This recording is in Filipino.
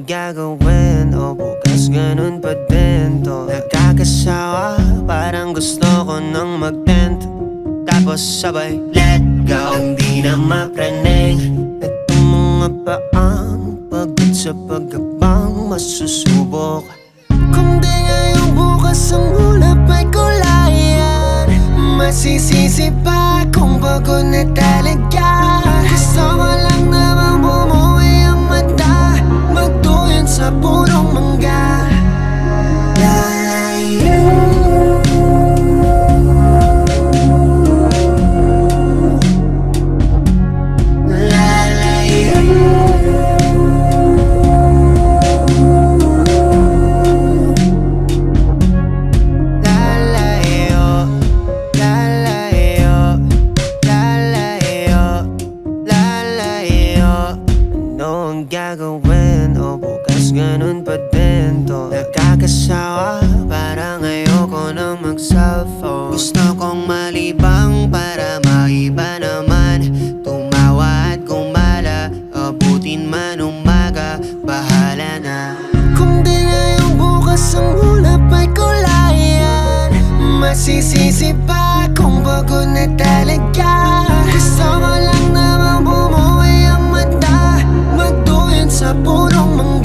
gagawin o bukas ganun pa din to? Nakakasawa, parang gusto ko nang mag-end, tapos sabay let go. Ang di na mapraning itong mga paang pagod sa pagkabang masusubok. Kung di ngayong bukas ang ulap ay kulayan, masisisi pa kung pagod na talaga. Gusto ko lang namang bumuwi ang mata, magtuyon sa purong mangga. Lalayo, lalayo, lalayo, lalayo, lalayo, lalayo. Ano ang gagawin o bukas ganun pa din to? Nakakasawa, parang ayoko nang mag-cellphone. Gusto kong malibang para maiba naman, tumawa at gumala, abutin man umaga, bahala na. Kung di ngayong bukas ang ulap ay kulayan, masisisi pa kung pagod na talaga. Gusto ko lang namang bumuwi ang mata, magtuyon sa purong mga